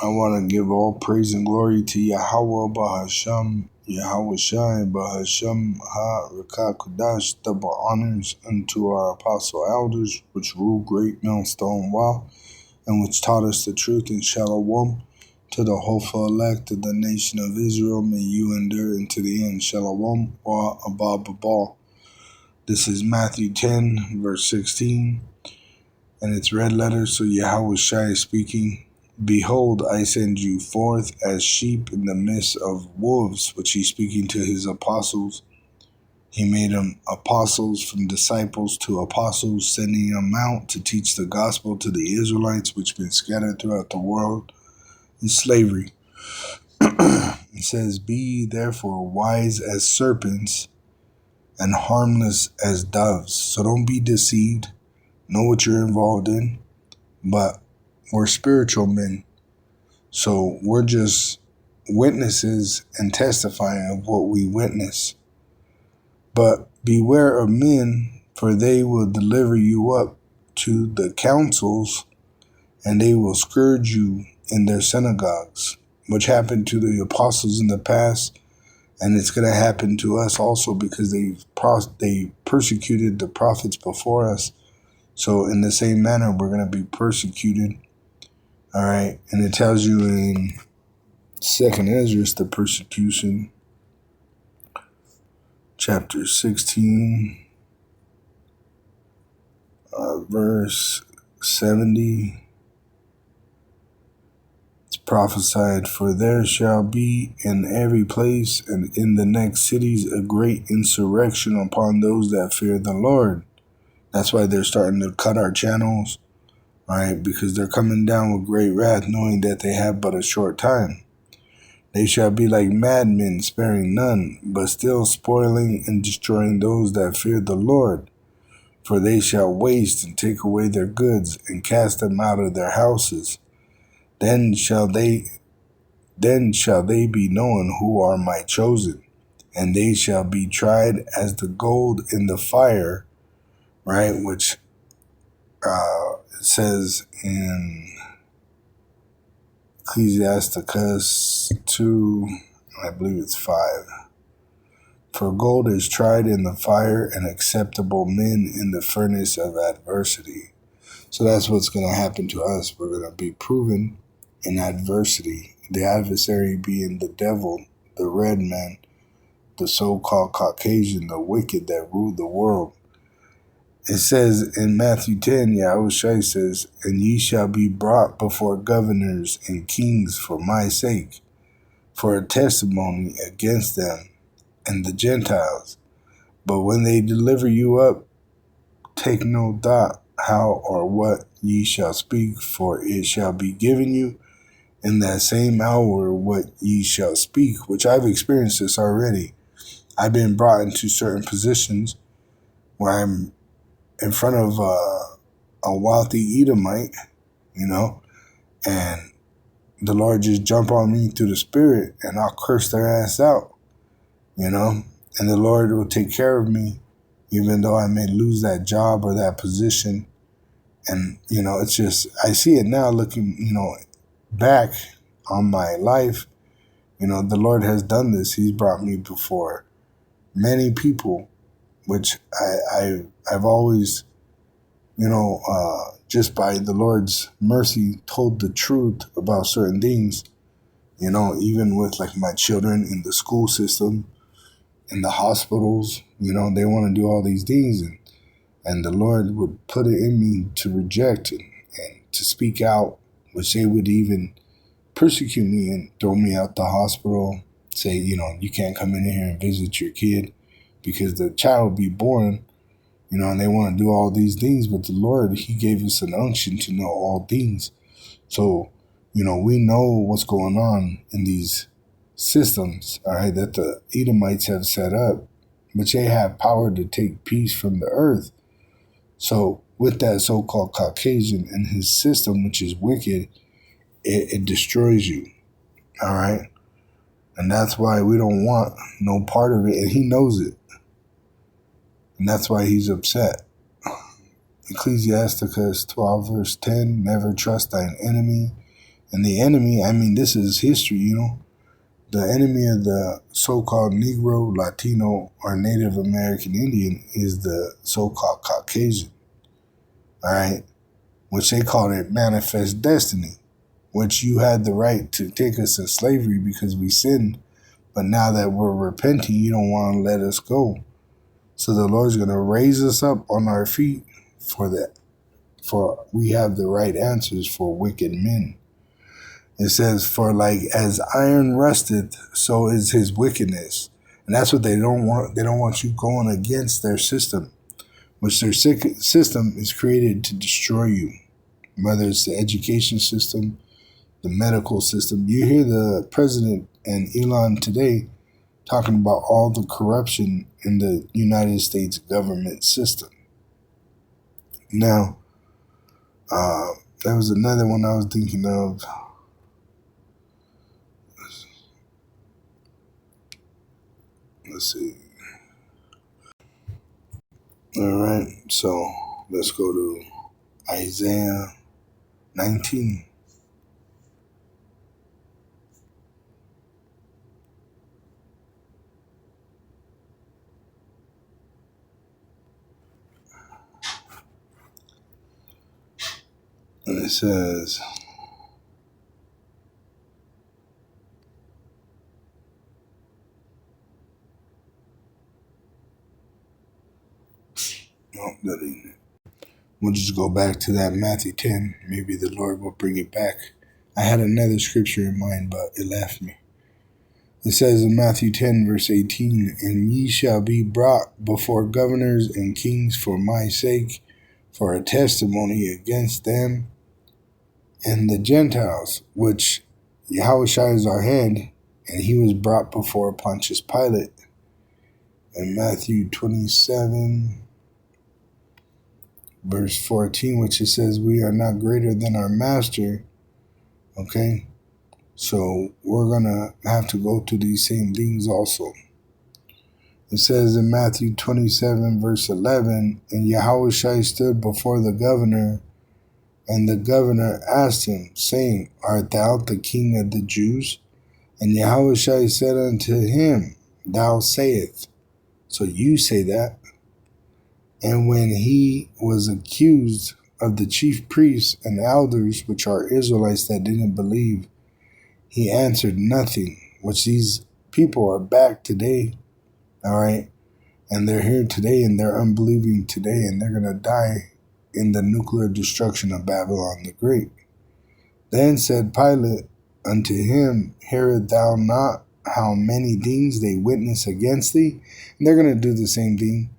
I want to give all praise and glory to Yahweh Bahasham, Yahweh Shai Bahasham Ha Rakah Kodash, double honors unto our apostle elders, which rule great millstone wall, and which taught us the truth in Shalom. To the hopeful elect of the nation of Israel, may you endure unto the end. Shalom wa abab abal. This is Matthew 10, verse 16, and it's red letters, so Yahweh Shai is speaking. Behold, I send you forth as sheep in the midst of wolves, which he's speaking to his apostles. He made them apostles from disciples to apostles, sending them out to teach the gospel to the Israelites, which been scattered throughout the world in slavery. It says, be ye therefore wise as serpents and harmless as doves. So don't be deceived. Know what you're involved in. But we're spiritual men. So we're just witnesses and testifying of what we witness. But beware of men, for they will deliver you up to the councils, and they will scourge you in their synagogues, which happened to the apostles in the past, and it's going to happen to us also because they persecuted the prophets before us. So in the same manner, we're going to be persecuted. All right, and it tells you in 2nd Ezra, the persecution, chapter 16, verse 70. It's prophesied, for there shall be in every place and in the next cities a great insurrection upon those that fear the Lord. That's why they're starting to cut our channels, right? Because they're coming down with great wrath, knowing that they have but a short time. They shall be like madmen, sparing none, but still spoiling and destroying those that fear the Lord. For they shall waste and take away their goods and cast them out of their houses. Then shall they be known who are my chosen, and they shall be tried as the gold in the fire, right? Which it says in Ecclesiasticus 2, I believe it's 5. For gold is tried in the fire, and acceptable men in the furnace of adversity. So that's what's going to happen to us. We're going to be proven in adversity. The adversary being the devil, the red man, the so-called Caucasian, the wicked that rule the world. It says in Matthew 10, Yahushua says, and ye shall be brought before governors and kings for my sake, for a testimony against them and the Gentiles. But when they deliver you up, take no thought how or what ye shall speak, for it shall be given you in that same hour what ye shall speak, which I've experienced this already. I've been brought into certain positions where I'm in front of a wealthy Edomite, and the Lord just jump on me through the spirit and I'll curse their ass out, and the Lord will take care of me, even though I may lose that job or that position. And, it's just, I see it now looking, back on my life. The Lord has done this. He's brought me before many people, which I've always, just by the Lord's mercy, told the truth about certain things, even with like my children in the school system, in the hospitals, they want to do all these things. And the Lord would put it in me to reject and to speak out, which they would even persecute me and throw me out the hospital, say, you can't come in here and visit your kid because the child will be born, and they want to do all these things. But the Lord, he gave us an unction to know all things. So, we know what's going on in these systems, all right, that the Edomites have set up, but they have power to take peace from the earth. So with that so-called Caucasian and his system, which is wicked, it destroys you, all right? And that's why we don't want no part of it, and he knows it. And that's why he's upset. Ecclesiasticus 12, verse 10, never trust thine enemy, And the enemy, I mean, this is history, you know. The enemy of the so-called Negro, Latino, or Native American Indian is the so-called Caucasian, all right? Which they call it manifest destiny, which you had the right to take us in slavery because we sinned. But now that we're repenting, you don't want to let us go. So the Lord's going to raise us up on our feet for that. For we have the right answers for wicked men. It says, for like as iron rusteth, so is his wickedness. And that's what they don't want. They don't want you going against their system, which their system is created to destroy you. Whether it's the education system, the medical system. You hear the president and Elon today talking about all the corruption in the United States government system. Now, there was another one I was thinking of. Let's see. All right, so let's go to Isaiah 19. And it says, oh, that ain't it. We'll just go back to that Matthew 10. Maybe the Lord will bring it back. I had another scripture in mind, but it left me. It says in Matthew 10, verse 18, and ye shall be brought before governors and kings for my sake, for a testimony against them and the Gentiles, which Yahushua is our head, and he was brought before Pontius Pilate. In Matthew 27, verse 14, which it says, we are not greater than our master. Okay? So we're going to have to go through these same things also. It says in Matthew 27, verse 11, and Yahushua stood before the governor, and the governor asked him, saying, art thou the king of the Jews? And Yahushua said unto him, thou sayest. So you say that. And when he was accused of the chief priests and elders, which are Israelites that didn't believe, he answered nothing, which these people are back today, all right? And they're here today, and they're unbelieving today, and they're going to die in the nuclear destruction of Babylon the Great. Then said Pilate unto him, hearest thou not how many things they witness against thee? And they're going to do the same thing.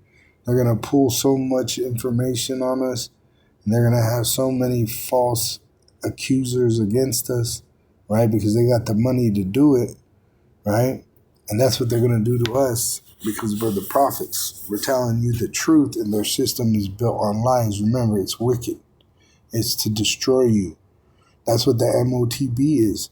They're going to pull so much information on us, and they're going to have so many false accusers against us, right? Because they got the money to do it, right? And that's what they're going to do to us because we're the prophets. We're telling you the truth, and their system is built on lies. Remember, it's wicked. It's to destroy you. That's what the MOTB is.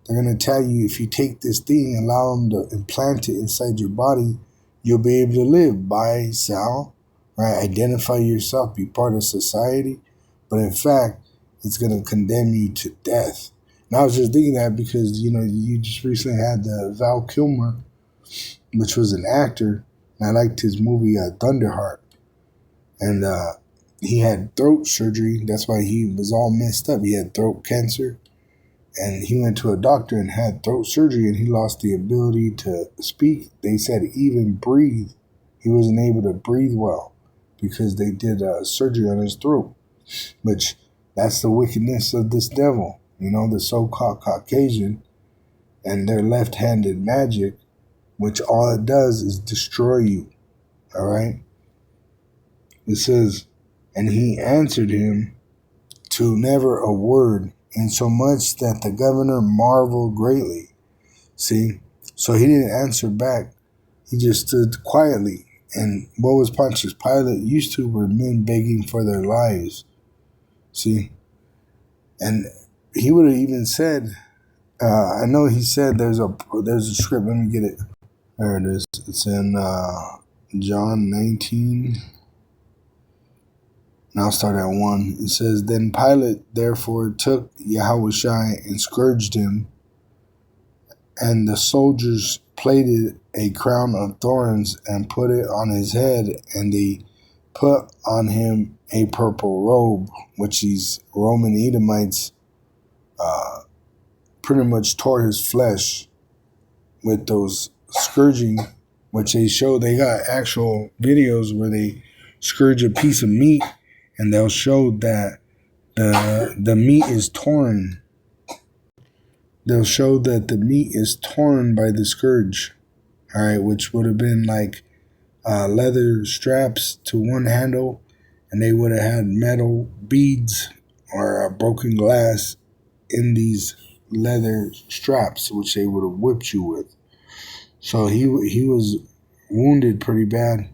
They're going to tell you if you take this thing, allow them to implant it inside your body, you'll be able to live, buy, sell, right? Identify yourself, be part of society. But in fact, it's going to condemn you to death. And I was just thinking that because, you know, you just recently had the Val Kilmer, which was an actor, and I liked his movie Thunderheart. And he had throat surgery. That's why he was all messed up. He had throat cancer. And he went to a doctor and had throat surgery, and he lost the ability to speak. They said even breathe. He wasn't able to breathe well because they did surgery on his throat. Which, that's the wickedness of this devil. You know, the so-called Caucasian and their left-handed magic, which all it does is destroy you. All right? It says, and he answered him to never a word, insomuch that the governor marveled greatly. See? So he didn't answer back. He just stood quietly. And what was Pontius Pilate used to were men begging for their lives. See? And he would have even said, I know he said there's a script. Let me get it. There it is. It's in John 19. Now start at 1. It says, Then Pilate therefore took Yahushua and scourged him, and the soldiers plaited a crown of thorns and put it on his head, and they put on him a purple robe, which these Roman Edomites pretty much tore his flesh with those scourging, which they show. They got actual videos where they scourge a piece of meat, and they'll show that the meat is torn. They'll show that the meat is torn by the scourge, all right, which would have been like leather straps to one handle, and they would have had metal beads or broken glass in these leather straps, which they would have whipped you with. So he was wounded pretty bad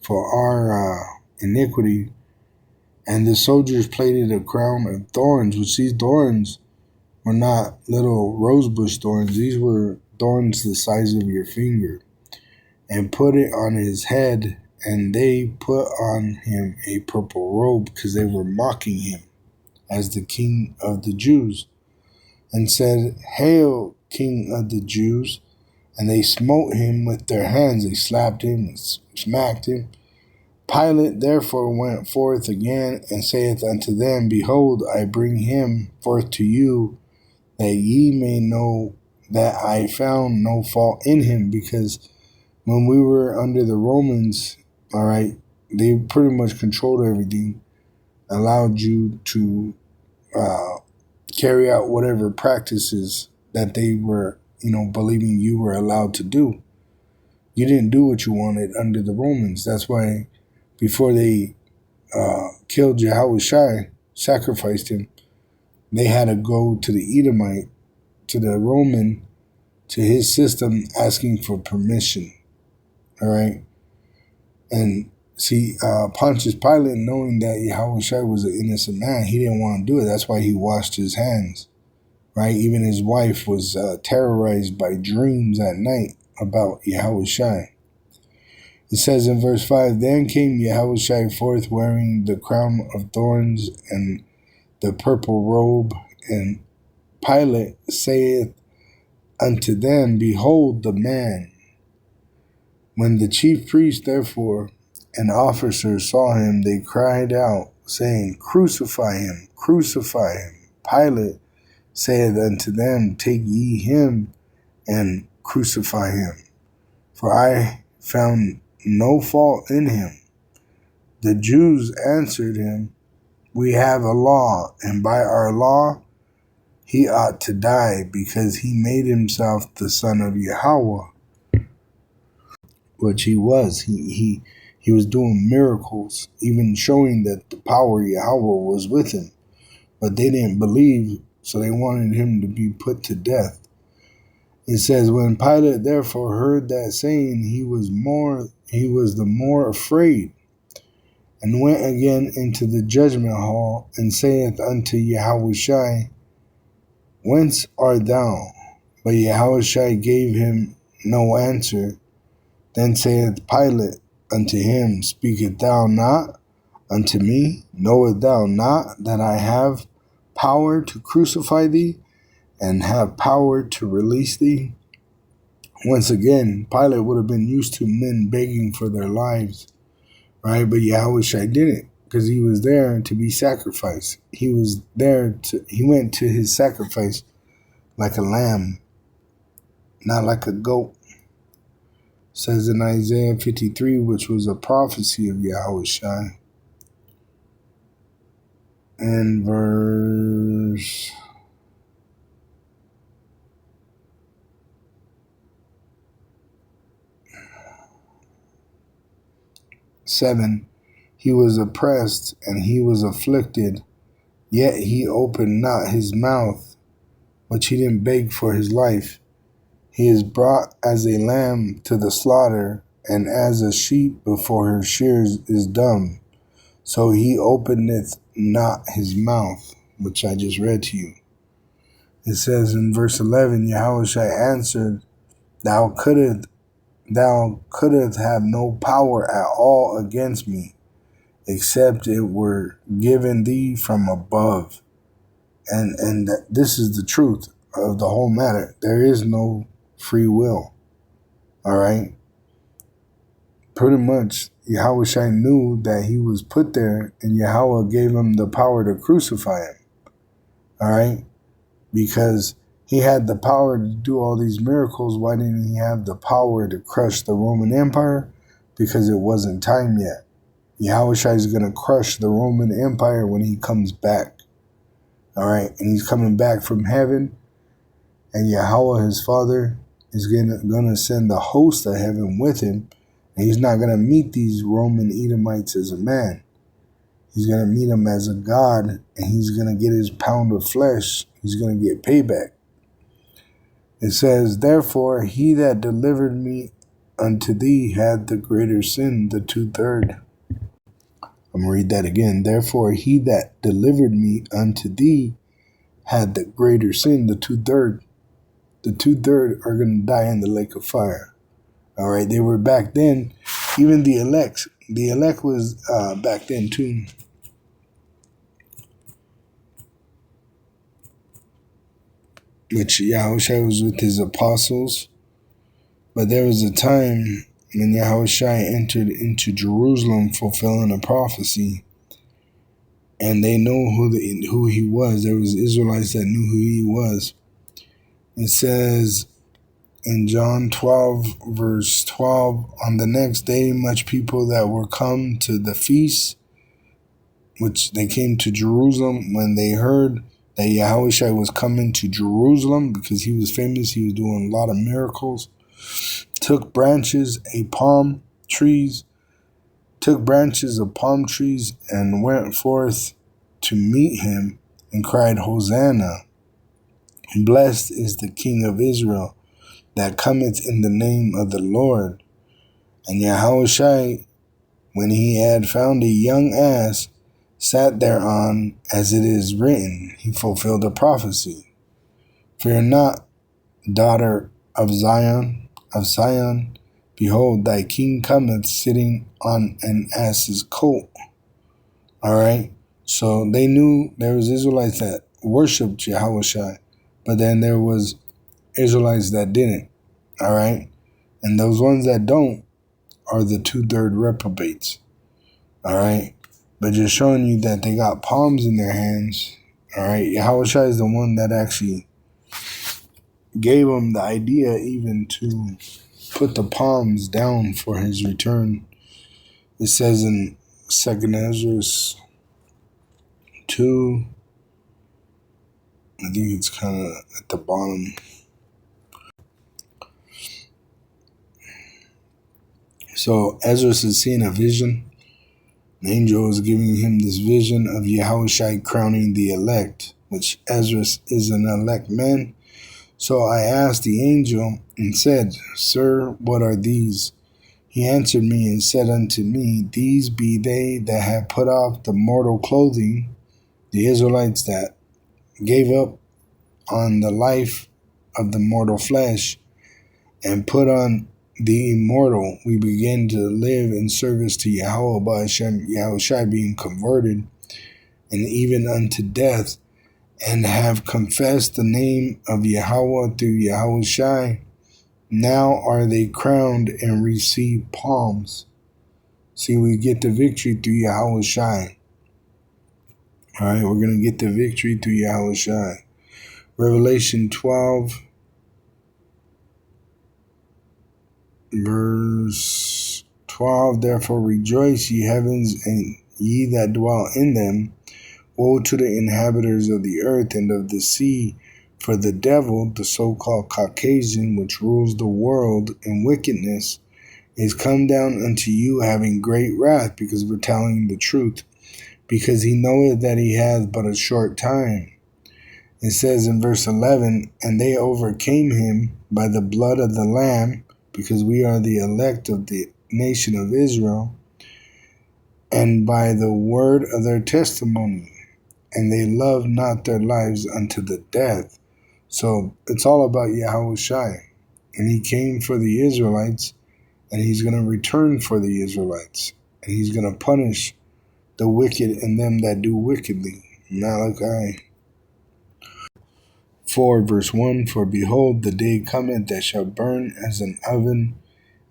for our iniquity. And the soldiers plaited a crown of thorns, which these thorns were not little rosebush thorns. These were thorns the size of your finger. And put it on his head, and they put on him a purple robe, because they were mocking him as the King of the Jews, and said, Hail, King of the Jews! And they smote him with their hands. They slapped him and smacked him. Pilate therefore went forth again, and saith unto them, Behold, I bring him forth to you, that ye may know that I found no fault in him. Because when we were under the Romans, all right, they pretty much controlled everything, allowed you to carry out whatever practices that they were, believing you were allowed to do. You didn't do what you wanted under the Romans. That's why before they killed Yahushua, sacrificed him, they had to go to the Edomite, to the Roman, to his system, asking for permission. All right? And see, Pontius Pilate, knowing that Yahushua was an innocent man, he didn't want to do it. That's why he washed his hands. Right? Even his wife was terrorized by dreams at night about Yahushua. It says in verse 5, Then came Yahushua forth wearing the crown of thorns and the purple robe, and Pilate saith unto them, Behold the man. When the chief priests therefore and officers saw him, they cried out, saying, Crucify him, crucify him. Pilate saith unto them, Take ye him and crucify him, for I found no fault in him. The Jews answered him, We have a law, and by our law he ought to die, because he made himself the son of Yahweh, which he was. He was doing miracles, even showing that the power of Yahweh was with him. But they didn't believe, so they wanted him to be put to death. It says, When Pilate therefore heard that saying, he was the more afraid, and went again into the judgment hall, and saith unto Yahushua, Whence art thou? But Yahushua gave him no answer. Then saith Pilate unto him, Speakest thou not unto me? Knowest thou not that I have power to crucify thee, and have power to release thee? Once again, Pilate would have been used to men begging for their lives, right? But Yahushua didn't, because he was there to be sacrificed. He went to his sacrifice like a lamb, not like a goat. It says in Isaiah 53, which was a prophecy of Yahushua, in verse 7, He was oppressed and he was afflicted, yet he opened not his mouth, which he didn't beg for his life. He is brought as a lamb to the slaughter, and as a sheep before her shears is dumb. So he openeth not his mouth, which I just read to you. It says in verse 11, Yahushua answered, Thou couldst have no power at all against me, except it were given thee from above. And this is the truth of the whole matter. There is no free will. All right. Pretty much, Yahweh knew that he was put there, and Yahweh gave him the power to crucify him. All right. Because he had the power to do all these miracles. Why didn't he have the power to crush the Roman Empire? Because it wasn't time yet. Yahweh is going to crush the Roman Empire when he comes back. All right. And he's coming back from heaven. And Yahweh, his father, is going to send the host of heaven with him. And he's not going to meet these Roman Edomites as a man. He's going to meet them as a God. And he's going to get his pound of flesh. He's going to get payback. It says, therefore, he that delivered me unto thee had the greater sin, the 2/3. I'm going to read that again. Therefore, he that delivered me unto thee had the greater sin, the 2/3. The 2/3 are going to die in the lake of fire. All right. They were back then. Even the elect. The elect was back then too. Which Yahushua was with his apostles. But there was a time when Yahushua entered into Jerusalem fulfilling a prophecy. And they know who he was. There was Israelites that knew who he was. It says in John 12, verse 12, on the next day, much people that were come to the feast, which they came to Jerusalem, when they heard that Yahushua was coming to Jerusalem, because he was famous, he was doing a lot of miracles, took branches of palm trees and went forth to meet him and cried, Hosanna! Blessed is the King of Israel that cometh in the name of the Lord. And Yahushua, when he had found a young ass, sat thereon, as it is written. He fulfilled the prophecy. Fear not, daughter of Zion. Behold, thy king cometh sitting on an ass's coat. All right. So they knew there was Israelites that worshipped Yahushua, but then there was Israelites that didn't. All right. And those ones that don't are the 2/3 reprobates. All right. But just showing you that they got palms in their hands. All right. Yahushua is the one that actually gave them the idea even to put the palms down for his return. It says in 2nd Ezra 2, I think it's kind of at the bottom. So Ezra is seeing a vision. An angel is giving him this vision of Yahushua crowning the elect, which Ezra is an elect man. So I asked the angel and said, Sir, what are these? He answered me and said unto me, These be they that have put off the mortal clothing, the Israelites that gave up on the life of the mortal flesh, and put on the immortal. We begin to live in service to Yahweh by Hashem, Yahushua being converted, and even unto death, and have confessed the name of Yahweh through Yahushua. Now are they crowned and receive palms. See, we get the victory through Yahushua. All right, we're going to get the victory through Yahushua. Revelation 12, verse 12, therefore rejoice, ye heavens, and ye that dwell in them. Woe to the inhabitants of the earth and of the sea, for the devil, the so-called Caucasian, which rules the world in wickedness, is come down unto you, having great wrath, because we're telling the truth, because he knoweth that he hath but a short time. It says in verse 11, and they overcame him by the blood of the Lamb, because we are the elect of the nation of Israel, and by the word of their testimony, and they loved not their lives unto the death. So it's all about Yahushua, and he came for the Israelites, and he's going to return for the Israelites, and he's going to punish the wicked and them that do wickedly. Malachi 4 verse 1, For behold, the day cometh that shall burn as an oven,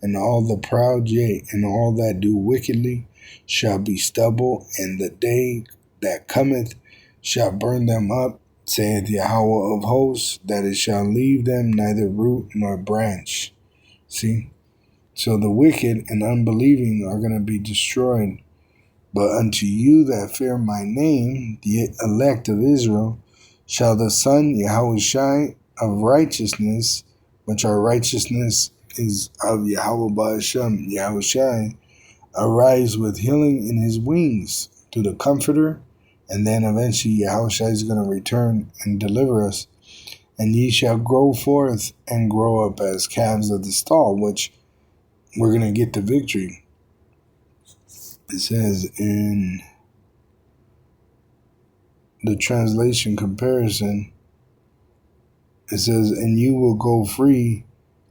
and all the proud, yea, and all that do wickedly shall be stubble, and the day that cometh shall burn them up, saith Yahweh of hosts, that it shall leave them neither root nor branch. See? So the wicked and unbelieving are going to be destroyed. But unto you that fear my name, the elect of Israel, shall the Son Yahushai of righteousness, which our righteousness is of Yahweh Ba'ashem, Yahushai, arise with healing in his wings through the Comforter, and then eventually Yahushai is going to return and deliver us. And ye shall grow forth and grow up as calves of the stall, which we're going to get the victory. It says in the translation comparison, it says, and you will go free,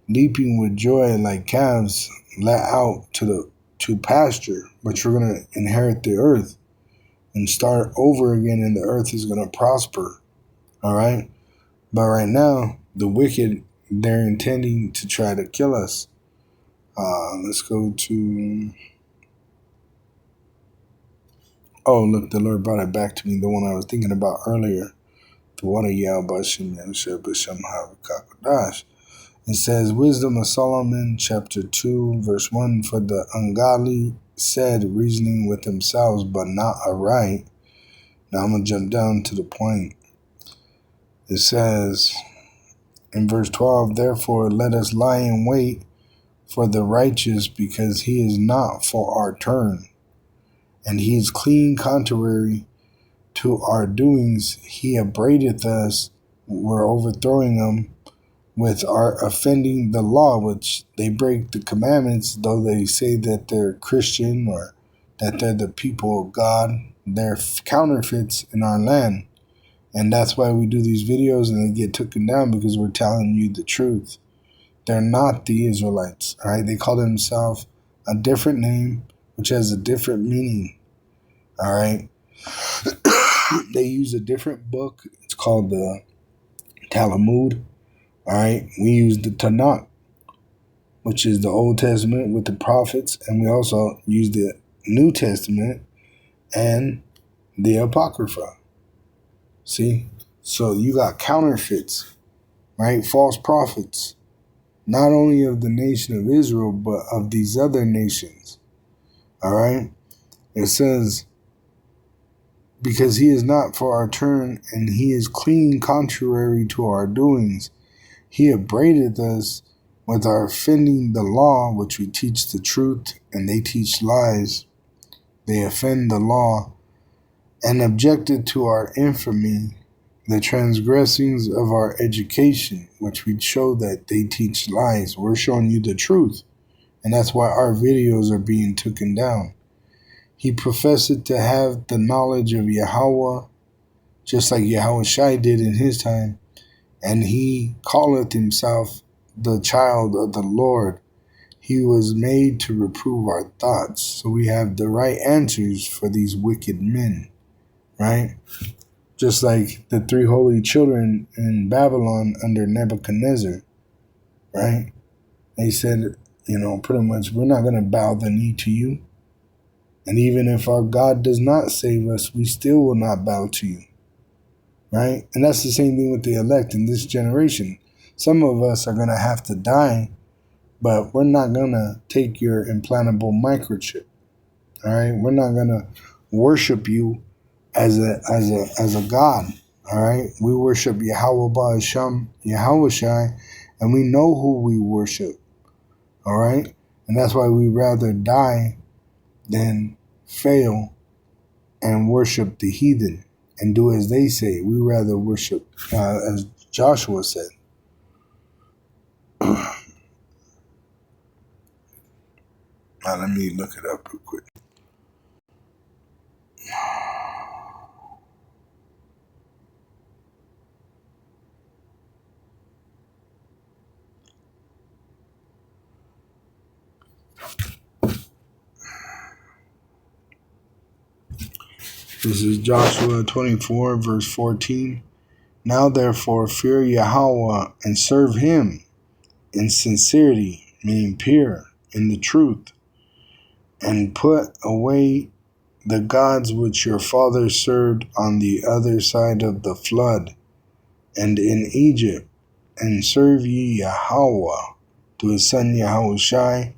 leaping with joy like calves let out to pasture, but you're going to inherit the earth and start over again, and the earth is going to prosper. All right? But right now, the wicked, they're intending to try to kill us. Let's go to... Oh, look, the Lord brought it back to me, the one I was thinking about earlier. The water Bashim Yahushua B'Shem HaVikakodash. It says, Wisdom of Solomon, chapter 2, verse 1, For the ungodly said, reasoning with themselves, but not aright. Now I'm going to jump down to the point. It says, in verse 12, Therefore let us lie in wait for the righteous, because he is not for our turn, and he is clean contrary to our doings. He upbraideth us, we're overthrowing him, with our offending the law, which they break the commandments, though they say that they're Christian or that they're the people of God. They're counterfeits in our land. And that's why we do these videos and they get taken down, because we're telling you the truth. They're not the Israelites, all right? They call themselves a different name, which has a different meaning, all right? They use a different book. It's called the Talmud, all right? We use the Tanakh, which is the Old Testament with the prophets, and we also use the New Testament and the Apocrypha. See? So you got counterfeits, right? False prophets, not only of the nation of Israel, but of these other nations. All right? It says, because he is not for our turn, and he is clean contrary to our doings. He upbraided us with our offending the law, which we teach the truth, and they teach lies. They offend the law, and objected to our infamy, the transgressings of our education, which we show that they teach lies. We're showing you the truth, and that's why our videos are being taken down. He professed to have the knowledge of Yahweh, just like Yahushai did in his time, and he calleth himself the child of the Lord. He was made to reprove our thoughts, so we have the right answers for these wicked men, right? Just like the three holy children in Babylon under Nebuchadnezzar, right? They said, pretty much, we're not going to bow the knee to you. And even if our God does not save us, we still will not bow to you, right? And that's the same thing with the elect in this generation. Some of us are going to have to die, but we're not going to take your implantable microchip, all right? We're not going to worship you as a God, all right? We worship Yahweh Ba'ashem, Yahushai, and we know who we worship, all right? And that's why we rather die than fail and worship the heathen and do as they say. We rather worship, as Joshua said. Now, let me look it up real quick. This is Joshua 24, verse 14. Now therefore fear Yahweh and serve him in sincerity, meaning pure, in the truth, and put away the gods which your fathers served on the other side of the flood, and in Egypt, and serve ye Yahweh, to his son Yahushai.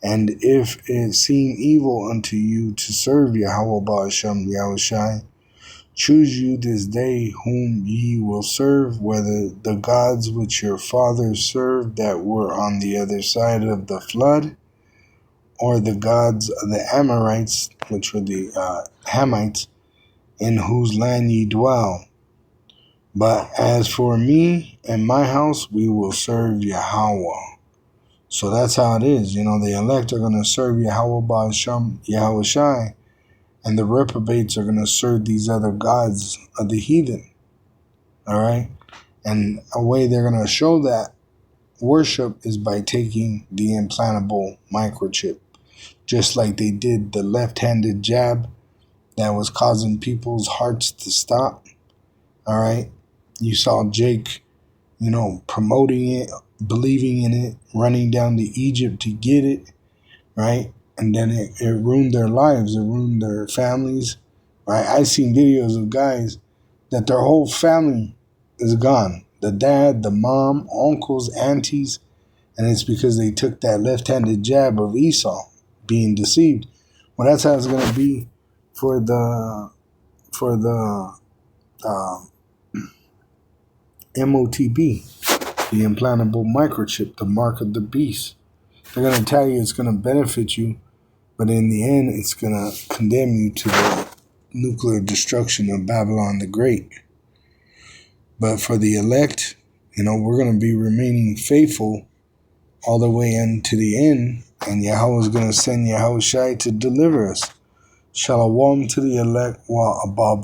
And if it seem evil unto you to serve Yahweh Ba'ashem Yahushai, choose you this day whom ye will serve, whether the gods which your fathers served that were on the other side of the flood, or the gods of the Amorites, which were the Hamites, in whose land ye dwell. But as for me and my house, we will serve Yahweh. So that's how it is. The elect are going to serve Yahweh Ba'ashem Yahushai, and the reprobates are going to serve these other gods of the heathen. All right? And a way they're going to show that worship is by taking the implantable microchip. Just like they did the left-handed jab that was causing people's hearts to stop. All right? You saw Jake, promoting it, believing in it, running down to Egypt to get it, right? And then it ruined their lives. It ruined their families, right? I've seen videos of guys that their whole family is gone. The dad, the mom, uncles, aunties, and it's because they took that left-handed jab of Esau, being deceived. Well, that's how it's going to be for the MOTB, the implantable microchip, the mark of the beast. They're going to tell you it's going to benefit you, but in the end, it's going to condemn you to the nuclear destruction of Babylon the Great. But for the elect, we're going to be remaining faithful all the way into the end, and Yahweh is going to send Yahushai to deliver us. Shalom to the elect wa abba.